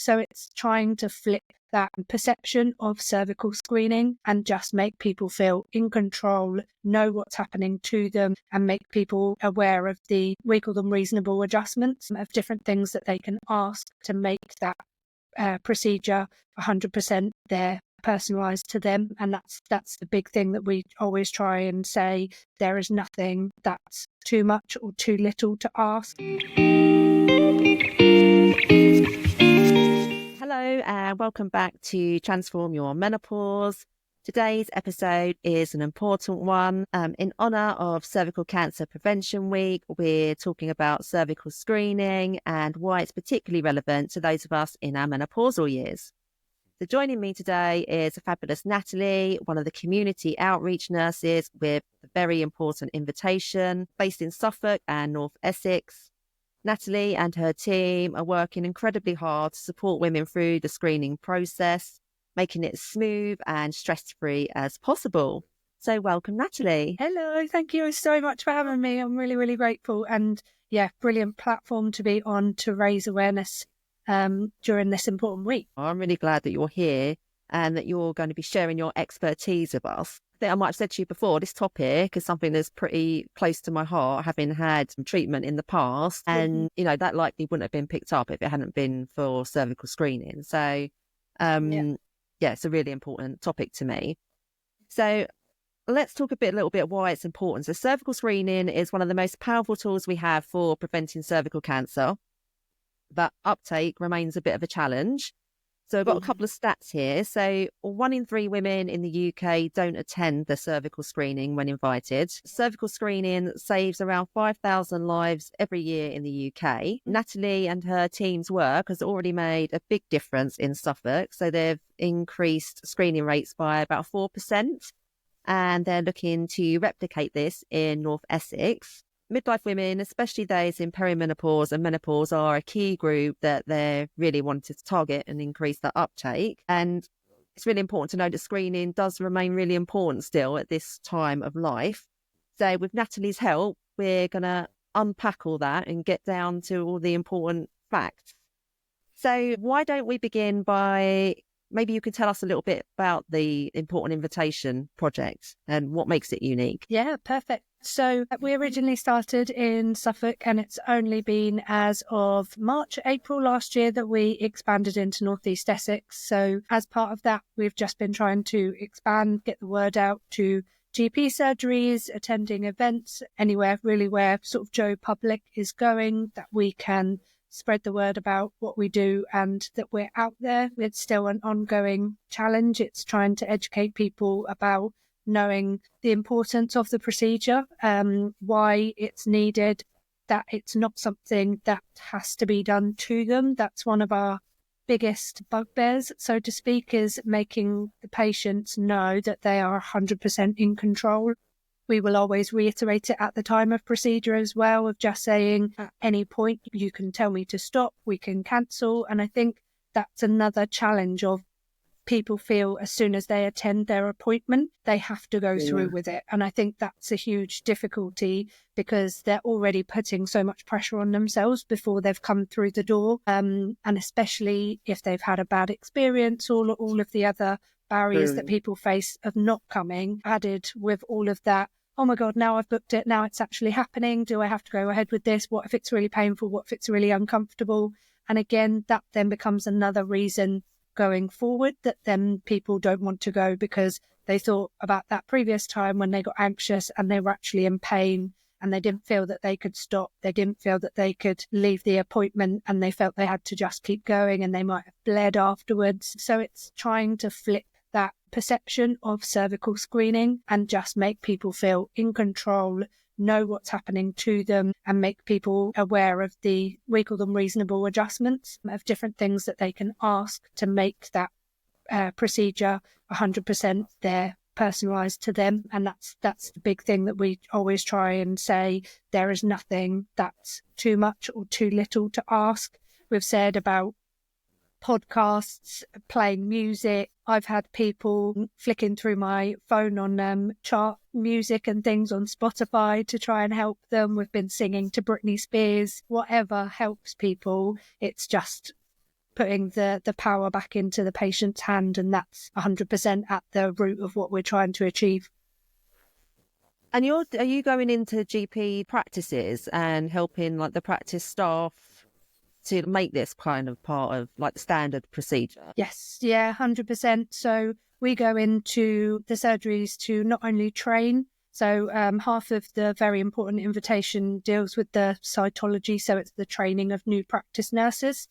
So it's trying to flip that perception of cervical screening and just make people feel in control, know what's happening to them, and make people aware of we call them reasonable adjustments, of different things that they can ask to make that procedure 100% there, personalised to them. And that's the big thing that we always try and say. There is nothing that's too much or too little to ask. Hello and welcome back to Transform Your Menopause. Today's episode is an important one. In honour of Cervical Cancer Prevention Week, we're talking about cervical screening and why it's particularly relevant to those of us in our menopausal years. So joining me today is a fabulous Natalie, one of the community outreach nurses with a very important invitation, based in Suffolk and North Essex. Natalie and her team are working incredibly hard to support women through the screening process, making it as smooth and stress-free as possible. So welcome, Natalie. Hello, thank you so much for having me. I'm really, really grateful. And yeah, brilliant platform to be on to raise awareness during this important week. I'm really glad that you're here and that you're going to be sharing your expertise with us. I think I might have said to you before, this topic is something that's pretty close to my heart, having had some treatment in the past. And, you know, that likely wouldn't have been picked up if it hadn't been for cervical screening. So, yeah, it's a really important topic to me. So let's talk a little bit why it's important. So cervical screening is one of the most powerful tools we have for preventing cervical cancer, but uptake remains a bit of a challenge. So I've got a couple of stats here. So 1 in 3 women in the UK don't attend the cervical screening when invited. Cervical screening saves around 5,000 lives every year in the UK. Natalie and her team's work has already made a big difference in Suffolk. So they've increased screening rates by about 4%. And they're looking to replicate this in North Essex. Midlife women, especially those in perimenopause and menopause, are a key group that they really wanted to target and increase that uptake. And it's really important to know that screening does remain really important still at this time of life. So with Natalie's help, we're going to unpack all that and get down to all the important facts. So why don't we begin by, maybe you can tell us a little bit about the Important Invitation project and what makes it unique. Yeah, perfect. So we originally started in Suffolk, and it's only been as of March, April last year that we expanded into North East Essex. So as part of that, we've just been trying to expand, get the word out to GP surgeries, attending events, anywhere really where sort of Joe public is going, that we can spread the word about what we do and that we're out there. It's still an ongoing challenge. It's trying to educate people about knowing the importance of the procedure, why it's needed, that it's not something that has to be done to them. That's one of our biggest bugbears, so to speak, is making the patients know that they are 100% in control. We will always reiterate it at the time of procedure as well, of just saying at any point you can tell me to stop, we can cancel. And I think that's another challenge of people feel as soon as they attend their appointment, they have to go through with it. And I think that's a huge difficulty because they're already putting so much pressure on themselves before they've come through the door. And especially if they've had a bad experience, all of the other barriers that people face of not coming, added with all of that. Oh my God, now I've booked it. Now it's actually happening. Do I have to go ahead with this? What if it's really painful? What if it's really uncomfortable? And again, that then becomes another reason going forward that then people don't want to go because they thought about that previous time when they got anxious and they were actually in pain and they didn't feel that they could stop. They didn't feel that they could leave the appointment and they felt they had to just keep going and they might have bled afterwards. So it's trying to flip that perception of cervical screening and just make people feel in control, know what's happening to them, and make people aware of we call them reasonable adjustments, of different things that they can ask to make that procedure 100% there, personalised to them. And that's the big thing that we always try and say. There is nothing that's too much or too little to ask. We've said about podcasts, playing music. I've had people flicking through my phone on chart music and things on Spotify to try and help them. We've been singing to Britney Spears, whatever helps people. It's just putting the power back into the patient's hand, and that's 100% at the root of what we're trying to achieve. And are you going into GP practices and helping like the practice staff to make this kind of part of like the standard procedure? Yes, yeah, 100%. So we go into the surgeries to not only train, so half of the very important invitation deals with the cytology, so it's the training of new practice nurses.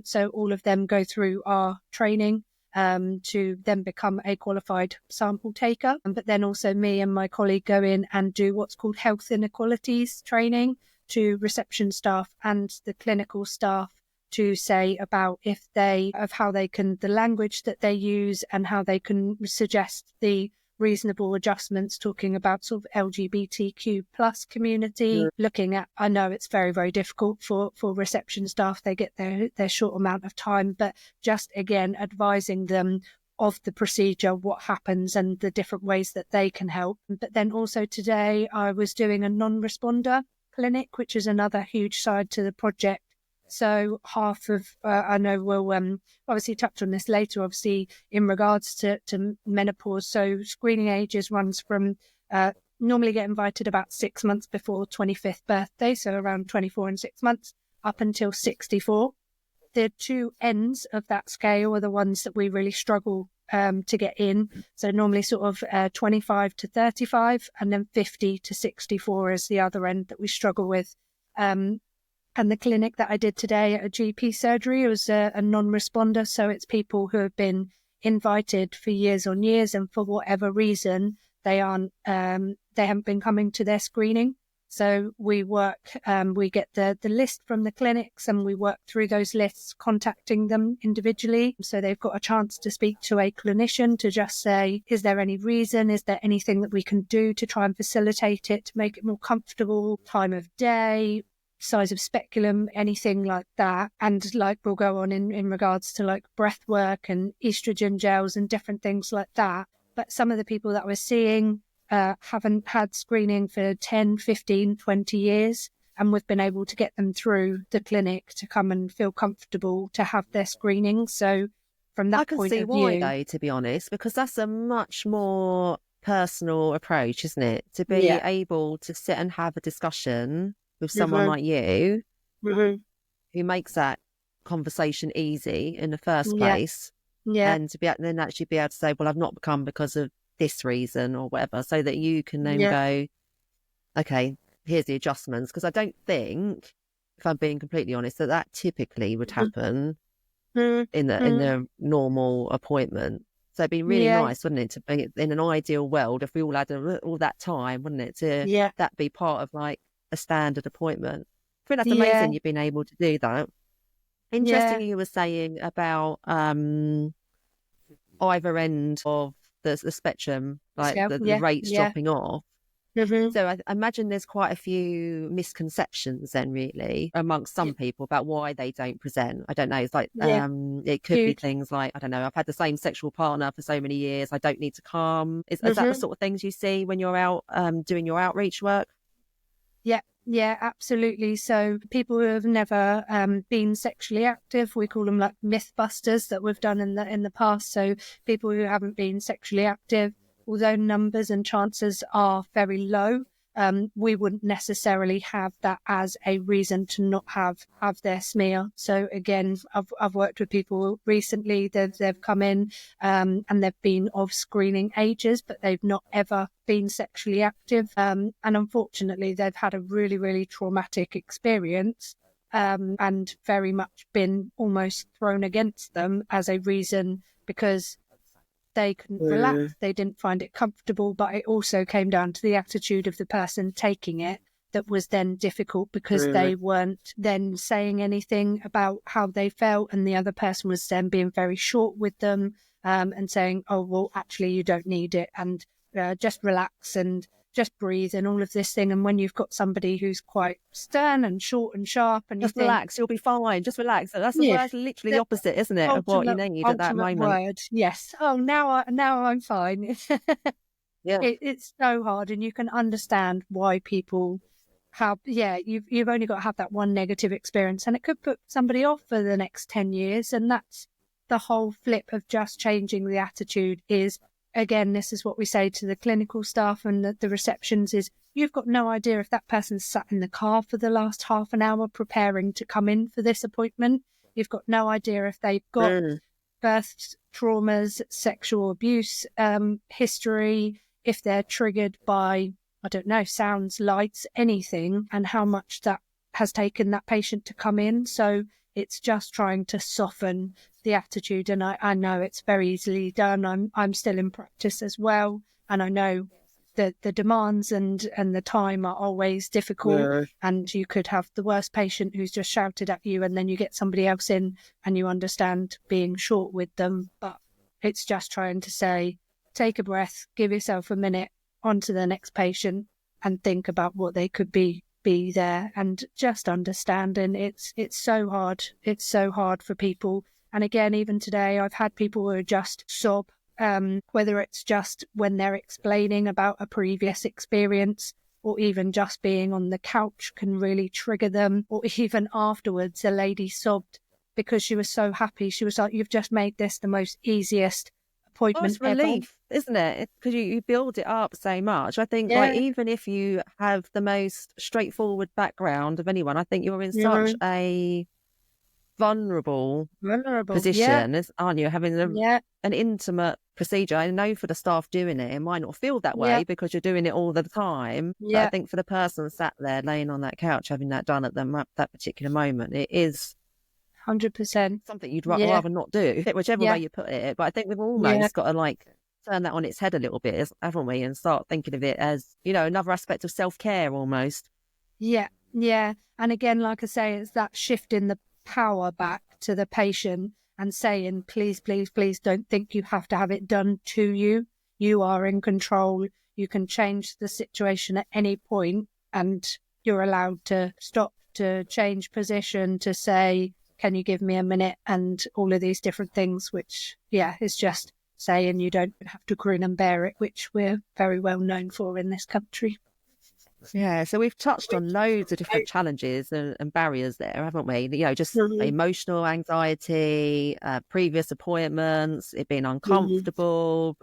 So all of them go through our training to then become a qualified sample taker. But then also me and my colleague go in and do what's called health inequalities training to reception staff and the clinical staff to say about how they can, the language that they use and how they can suggest the reasonable adjustments, talking about sort of LGBTQ plus community, looking at, I know it's very, very difficult for reception staff, they get their short amount of time, but just again, advising them of the procedure, what happens and the different ways that they can help. But then also today I was doing a non-responder clinic, which is another huge side to the project. So half of, I know we'll obviously touch on this later, obviously, in regards to menopause. So screening ages runs from, normally get invited about 6 months before 25th birthday, so around 24 and 6 months, up until 64. The two ends of that scale are the ones that we really struggle to get in. So normally sort of 25 to 35 and then 50 to 64 is the other end that we struggle with. And the clinic that I did today at a GP surgery was a non-responder. So it's people who have been invited for years on years, and for whatever reason, they haven't been coming to their screening. So we get the list from the clinics and we work through those lists, contacting them individually. So they've got a chance to speak to a clinician to just say, is there any reason? Is there anything that we can do to try and facilitate it, to make it more comfortable? Time of day, size of speculum, anything like that. And like we'll go on in regards to like breath work and estrogen gels and different things like that. But some of the people that we're seeing haven't had screening for 10, 15, 20 years. And we've been able to get them through the clinic to come and feel comfortable to have their screening. So from that point of view... I can see why, though, to be honest, because that's a much more personal approach, isn't it? To be able to sit and have a discussion with someone like you who makes that conversation easy in the first place. And to then actually be able to say, well, I've not come because of this reason or whatever, so that you can then go, okay, here's the adjustments. Because I don't think, if I'm being completely honest, that typically would happen in the normal appointment. So it'd be really nice, wouldn't it, to bring it in an ideal world, if we all had all that time, wouldn't it, to that be part of like a standard appointment. I think that's amazing you've been able to do that. Interesting you were saying about either end of the spectrum, like the rates dropping off. So I imagine there's quite a few misconceptions then, really, amongst some people about why they don't present. I don't know. It's like it could be things like, I don't know, I've had the same sexual partner for so many years, I don't need to come. Is that the sort of things you see when you're out doing your outreach work? Yeah, absolutely. So people who have never been sexually active, we call them like mythbusters that we've done in the past. So people who haven't been sexually active, although numbers and chances are very low, we wouldn't necessarily have that as a reason to not have their smear. So again, I've worked with people recently, they've come in and they've been of screening ages, but they've not ever been sexually active. And unfortunately, they've had a really, really traumatic experience and very much been almost thrown against them as a reason, because they couldn't relax, they didn't find it comfortable, but it also came down to the attitude of the person taking it that was then difficult, because they weren't then saying anything about how they felt, and the other person was then being very short with them and saying, oh, well, actually, you don't need it, and just relax and just breathe and all of this thing. And when you've got somebody who's quite stern and short and sharp, and just you think, relax, you'll be fine, just relax. That's literally the opposite, isn't it, of what you need at that moment. Word. Yes. Oh, now I'm fine. It's so hard, and you can understand why people you've only got to have that one negative experience, and it could put somebody off for the next 10 years. And that's the whole flip of just changing the attitude. Is, again, this is what we say to the clinical staff and the receptions, is you've got no idea if that person's sat in the car for the last half an hour preparing to come in for this appointment. You've got no idea if they've got birth traumas, sexual abuse history, if they're triggered by, I don't know, sounds, lights, anything, and how much that has taken that patient to come in. So it's just trying to soften the attitude. And I know it's very easily done. I'm still in practice as well. And I know that the demands and the time are always difficult. And you could have the worst patient who's just shouted at you, and then you get somebody else in and you understand being short with them. But it's just trying to say, take a breath, give yourself a minute, on to the next patient, and think about what they could be there, and just understanding it's so hard. It's so hard for people. And again, even today, I've had people who just sob, whether it's just when they're explaining about a previous experience, or even just being on the couch can really trigger them, or even afterwards, a lady sobbed because she was so happy. She was like, you've just made this the most easiest appointment it's relief, ever. isn't it? Because you build it up so much. I think, like, even if you have the most straightforward background of anyone, I think you're in such a vulnerable position, aren't you? Having an intimate procedure. I know for the staff doing it, it might not feel that way because you're doing it all the time. But I think for the person sat there laying on that couch having that done at that particular moment, it is 100% something you'd rather not do, whichever way you put it. But I think we've almost got to, like, turn that on its head a little bit, haven't we, and start thinking of it as, you know, another aspect of self-care almost. And again, like I say, it's that shifting the power back to the patient and saying, please, please, please don't think you have to have it done to you. You are in control. You can change the situation at any point, and you're allowed to stop, to change position, to say, can you give me a minute, and all of these different things, which is just saying you don't have to grin and bear it, which we're very well known for in this country. Yeah, so we've touched on loads of different challenges and barriers there, haven't we? You know, just emotional anxiety, previous appointments, it being uncomfortable,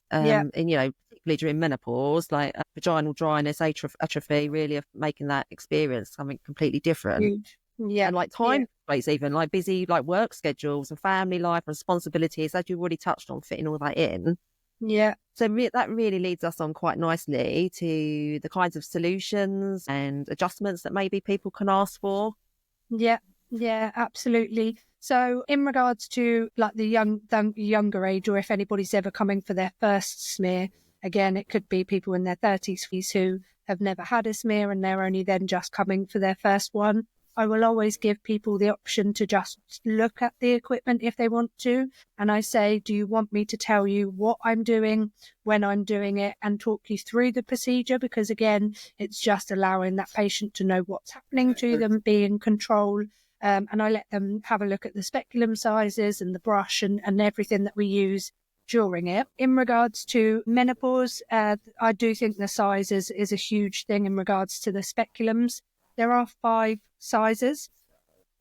and, you know, particularly during menopause, like vaginal dryness, atrophy, really making that experience something completely different. Huge. And like time place, even like busy like work schedules and family life responsibilities, as you've already touched on, fitting all that in. So that really leads us on quite nicely to the kinds of solutions and adjustments that maybe people can ask for. Absolutely. So in regards to like the younger age, or if anybody's ever coming for their first smear, again, it could be people in their 30s who have never had a smear and they're only then just coming for their first one. I will always give people the option to just look at the equipment if they want to. And I say, do you want me to tell you what I'm doing, when I'm doing it, and talk you through the procedure? Because again, it's just allowing that patient to know what's happening to them, be in control. And I let them have a look at the speculum sizes and the brush and everything that we use during it. In regards to menopause, I do think the size is a huge thing in regards to the speculums. There are 5 sizes.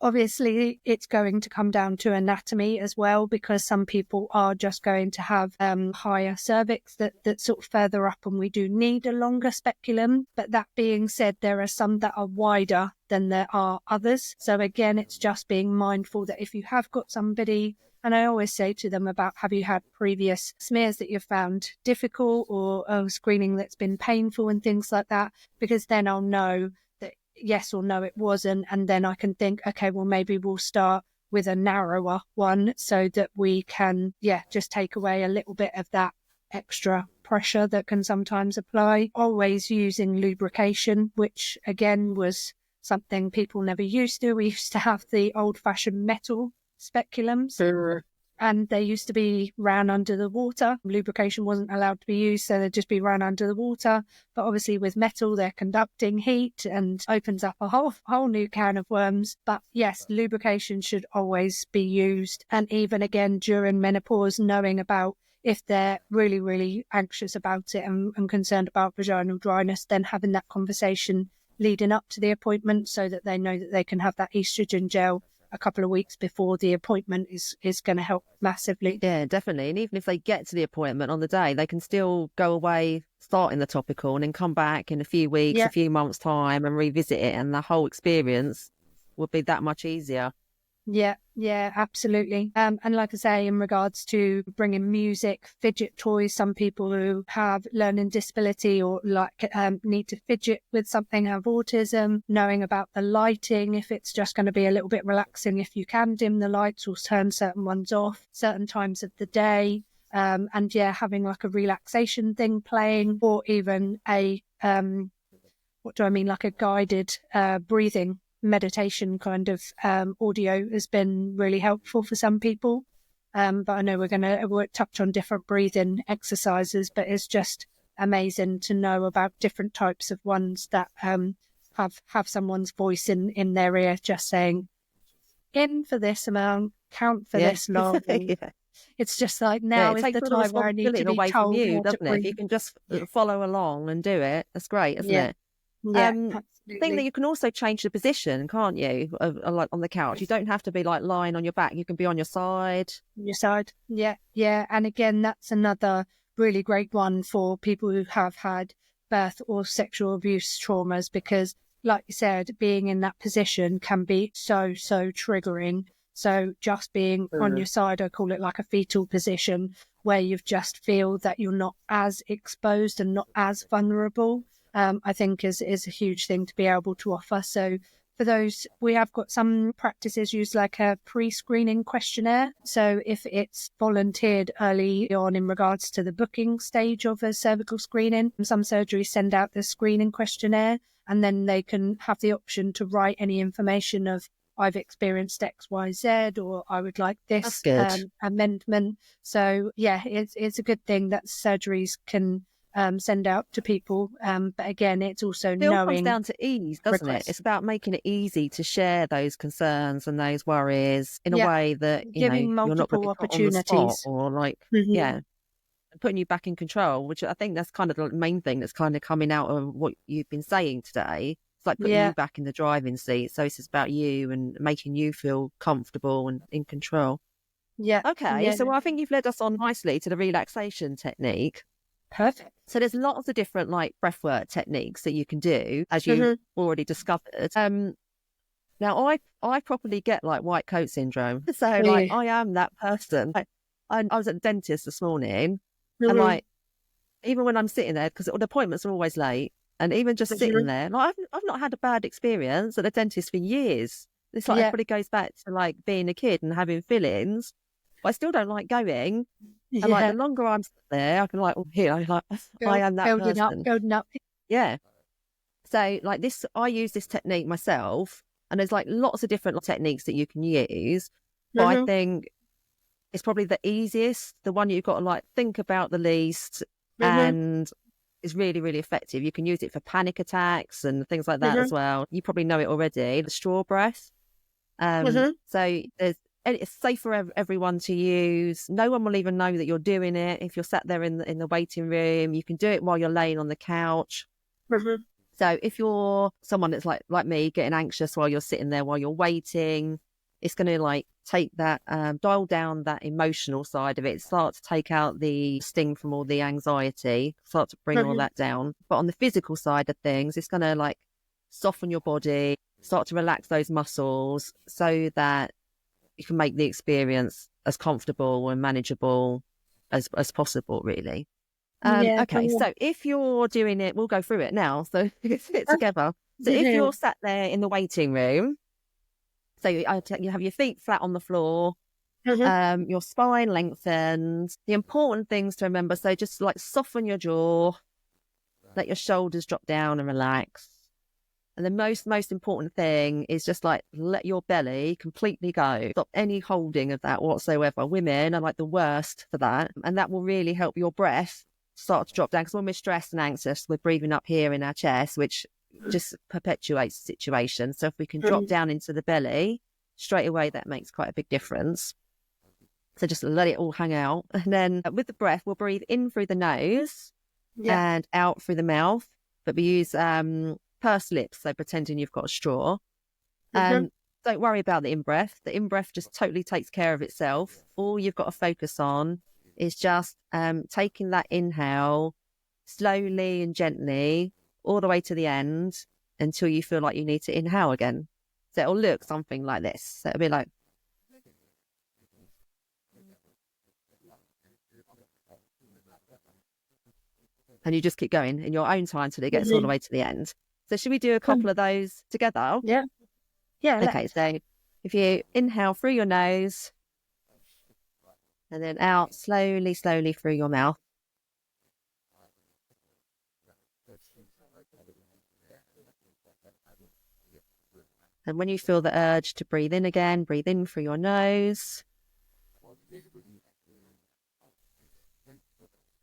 Obviously, it's going to come down to anatomy as well, because some people are just going to have higher cervix that sort of further up, and we do need a longer speculum. But that being said, there are some that are wider than there are others. So again, it's just being mindful that if you have got somebody, and I always say to them about, have you had previous smears that you've found difficult, or screening that's been painful and things like that, because then I'll know yes or no it wasn't, and then I can think, okay, well maybe we'll start with a narrower one so that we can just take away a little bit of that extra pressure that can sometimes apply. Always using lubrication, which again was something people never used to. We used to have the old-fashioned metal speculums, and they used to be ran under the water. Lubrication wasn't allowed to be used, so they'd just be run under the water. But obviously with metal, they're conducting heat and opens up a whole new can of worms. But yes, lubrication should always be used. And even again during menopause, knowing about if they're really, really anxious about it and concerned about vaginal dryness, then having that conversation leading up to the appointment, so that they know that they can have that estrogen gel a couple of weeks before the appointment is going to help massively. Yeah, definitely. And even if they get to the appointment on the day, they can still go away, starting the topical, and then come back in a few weeks, a few months' time and revisit it. And the whole experience would be that much easier. Yeah, absolutely. And like I say, in regards to bringing music, fidget toys, some people who have learning disability or like need to fidget with something, have autism, knowing about the lighting, if it's just going to be a little bit relaxing, if you can dim the lights or turn certain ones off, certain times of the day. And having like a relaxation thing playing, or even a, like a guided breathing meditation kind of audio has been really helpful for some people. But I know we'll touch on different breathing exercises, but it's just amazing to know about different types of ones that have someone's voice in their ear, just saying, in for this amount, count for this long. It's just like, now is the time where I need to be told from you, how to doesn't it? breathe. If you can just follow along and do it, that's great, isn't it? Yeah, I think that you can also change the position, can't you? Like on the couch, you don't have to be like lying on your back. You can be on your side. Yeah. And again, that's another really great one for people who have had birth or sexual abuse traumas, because, like you said, being in that position can be so triggering. So just being on your side, I call it like a fetal position, where you just feel that you're not as exposed and not as vulnerable. I think is a huge thing to be able to offer. So for those, we have got some practices use like a pre-screening questionnaire. So if it's volunteered early on in regards to the booking stage of a cervical screening, some surgeries send out the screening questionnaire, and then they can have the option to write any information of, I've experienced X, Y, Z, or I would like this amendment. So yeah, it's a good thing that surgeries can send out to people. But again, it's also it all knowing. comes down to ease, doesn't it? It's about making it easy to share those concerns and those worries in a way that, giving you're not going to multiple be put on the spot, opportunities. or like, putting you back in control, which I think that's kind of the main thing that's kind of coming out of what you've been saying today. It's like putting you back in the driving seat. So it's about you and making you feel comfortable and in control. Okay, so I think you've led us on nicely to the relaxation technique. Perfect. So there's lots of different like breathwork techniques that you can do, as you already discovered. Now I properly get like white coat syndrome. So like I am that person. I was at the dentist this morning, and like even when I'm sitting there, because the appointments are always late, and even just sitting there, like I've not had a bad experience at the dentist for years. It's like everybody goes back to like being a kid and having fillings, but I still don't like going. And like the longer I'm there, I can like, I am that person. Building up. Yeah. So like this, I use this technique myself, and there's like lots of different techniques that you can use. But I think it's probably the easiest, the one you've got to like think about the least, and is really, really effective. You can use it for panic attacks and things like that as well. You probably know it already. The straw breath. So it's safe for everyone to use. No one will even know that you're doing it. If you're sat there in the waiting room, you can do it while you're laying on the couch. So if you're someone that's like me, getting anxious while you're sitting there, while you're waiting, it's going to like take that, dial down that emotional side of it, start to take out the sting from all the anxiety, start to bring all that down. But on the physical side of things, it's going to like soften your body, start to relax those muscles, so that you can make the experience as comfortable and manageable as possible, really. Okay, so if you're doing it, we'll go through it now, so we can sit together. So if you're sat there in the waiting room, so you have your feet flat on the floor, your spine lengthened. The important things to remember, so just like soften your jaw, let your shoulders drop down and relax. And the most important thing is just like let your belly completely go. Stop any holding of that whatsoever. Women are like the worst for that. And that will really help your breath start to drop down. Because when we're stressed and anxious, we're breathing up here in our chest, which just perpetuates the situation. So if we can drop down into the belly straight away, that makes quite a big difference. So just let it all hang out. And then with the breath, we'll breathe in through the nose and out through the mouth. But we use pursed lips, so pretending you've got a straw. Don't worry about the in-breath. The in-breath just totally takes care of itself. All you've got to focus on is just taking that inhale slowly and gently all the way to the end until you feel like you need to inhale again. So it'll look something like this. So it'll be like, and you just keep going in your own time till it gets all the way to the end. So should we do a couple of those together? Yeah. Okay, so if you inhale through your nose and then out slowly, slowly through your mouth. And when you feel the urge to breathe in again, breathe in through your nose.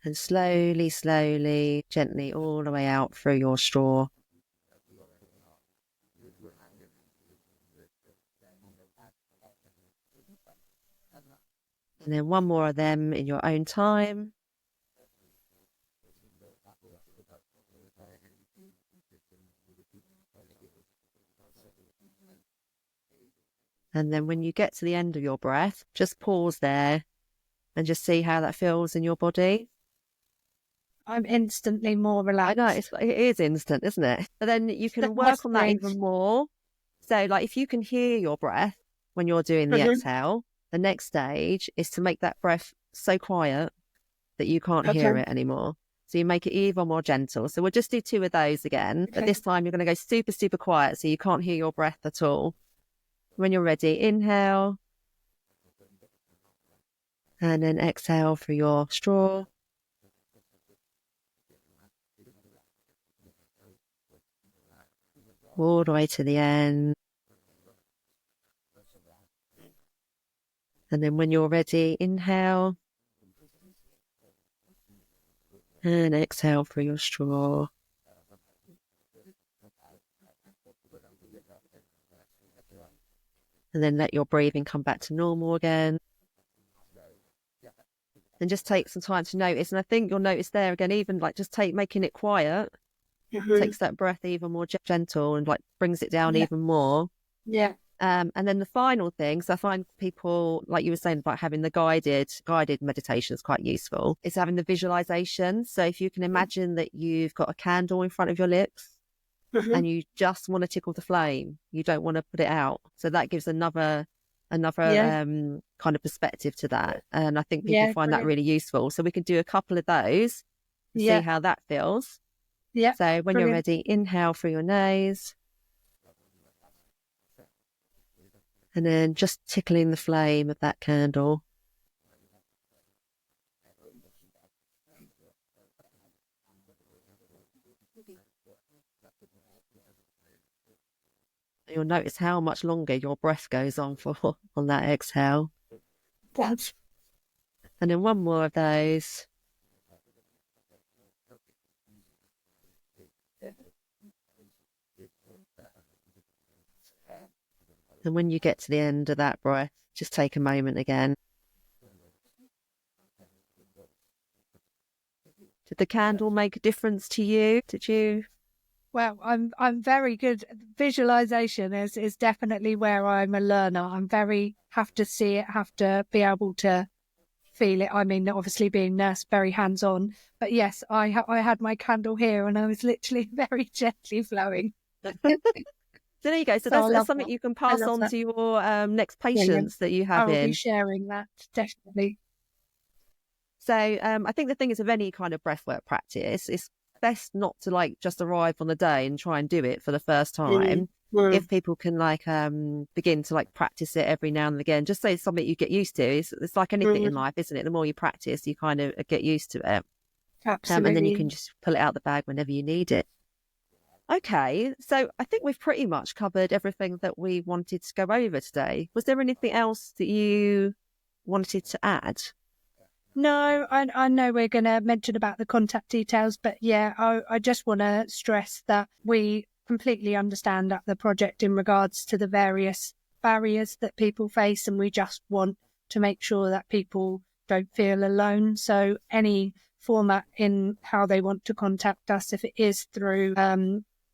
And slowly, slowly, gently all the way out through your straw. And then one more of them in your own time. And then when you get to the end of your breath, just pause there and just see how that feels in your body. I'm instantly more relaxed. I know, it is instant, isn't it? And then you can work on that even more. So like if you can hear your breath when you're doing the exhale, the next stage is to make that breath so quiet that you can't hear it anymore. So you make it even more gentle. So we'll just do 2 of those again. But this time you're going to go super, super quiet so you can't hear your breath at all. When you're ready, inhale. And then exhale through your straw. All the way to the end. And then when you're ready, inhale. And exhale through your straw. And then let your breathing come back to normal again. And just take some time to notice. And I think you'll notice there again, even like just making it quiet, takes that breath even more gentle and like brings it down even more. Yeah. And then the final thing, so I find people, like you were saying about having the guided meditation is quite useful, is having the visualization. So if you can imagine that you've got a candle in front of your lips and you just want to tickle the flame, you don't want to put it out. So that gives another kind of perspective to that. And I think people find that really useful. So we can do a couple of those and see how that feels. Yeah. So when you're ready, inhale through your nose. And then just tickling the flame of that candle. You'll notice how much longer your breath goes on for on that exhale. And then one more of those. And when you get to the end of that breath, just take a moment again. Did the candle make a difference to you? Did you? Well, I'm very good. Visualization is definitely where I'm a learner. have to see it, have to be able to feel it. I mean, obviously being nurse, very hands-on. But yes, I had my candle here and I was literally very gently flowing. So there you go. So that's something you can pass on to your next patients that you have I will in. be sharing that, definitely. So I think the thing is, of any kind of breathwork practice, it's best not to like just arrive on the day and try and do it for the first time. If people can like begin to like practice it every now and again, just say it's something you get used to. It's like anything in life, isn't it? The more you practice, you kind of get used to it. Absolutely. And then you can just pull it out the bag whenever you need it. Okay, so I think we've pretty much covered everything that we wanted to go over today. Was there anything else that you wanted to add? No, I know we're going to mention about the contact details, but yeah, I just want to stress that we completely understand at the project in regards to the various barriers that people face, and we just want to make sure that people don't feel alone. So any format in how they want to contact us, if it is through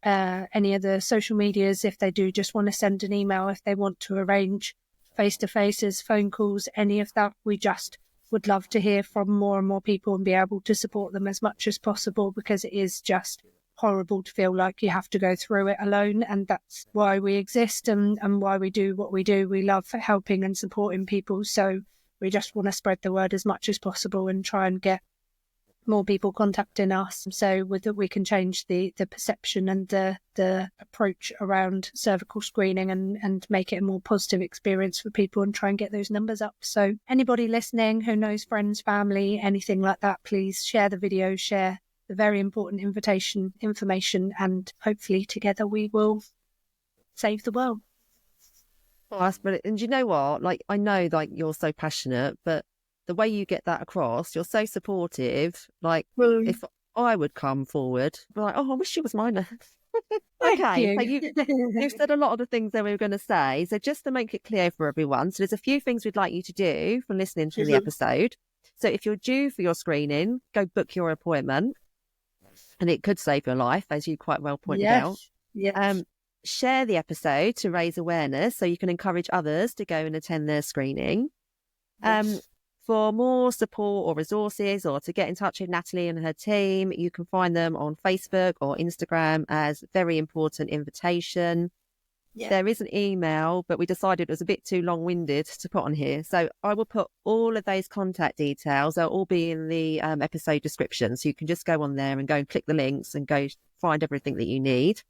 any of the social medias if they do just want to send an email, if they want to arrange face-to-faces, phone calls, any of that. We just would love to hear from more and more people and be able to support them as much as possible, because it is just horrible to feel like you have to go through it alone. And that's why we exist and why we do what we do. We love helping and supporting people. So we just want to spread the word as much as possible and try and get more people contacting us, so we can change the perception and the approach around cervical screening and make it a more positive experience for people and try and get those numbers up. So anybody listening who knows friends, family, anything like that, please share the video, share the very important information, and hopefully together we will save the world. Oh, that's brilliant. And you know what? Like, I know like you're so passionate, but the way you get that across, you're so supportive. Like, if I would come forward, be like, oh, I wish you was mine. Okay, so you've said a lot of the things that we were going to say. So just to make it clear for everyone, so there's a few things we'd like you to do from listening to the episode. So if you're due for your screening, go book your appointment, and it could save your life, as you quite well pointed out. Yes. Share the episode to raise awareness so you can encourage others to go and attend their screening. Yes. For more support or resources, or to get in touch with Natalie and her team, you can find them on Facebook or Instagram as Very Important Invitation. Yeah. There is an email, but we decided it was a bit too long-winded to put on here. So I will put all of those contact details. They'll all be in the episode description. So you can just go on there and go and click the links and go find everything that you need.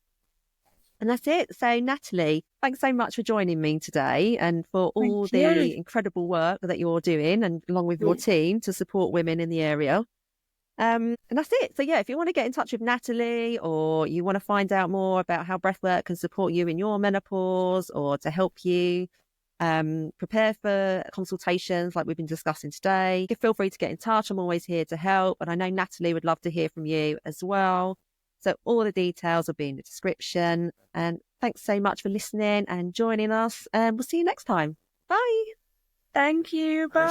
And that's it. So, Natalie, thanks so much for joining me today and for all the incredible work that you're doing, and along with your team, to support women in the area. And that's it. So, yeah, if you want to get in touch with Natalie, or you want to find out more about how breathwork can support you in your menopause, or to help you prepare for consultations like we've been discussing today, feel free to get in touch. I'm always here to help. And I know Natalie would love to hear from you as well. So all the details will be in the description. And thanks so much for listening and joining us. And we'll see you next time. Bye. Thank you. Bye.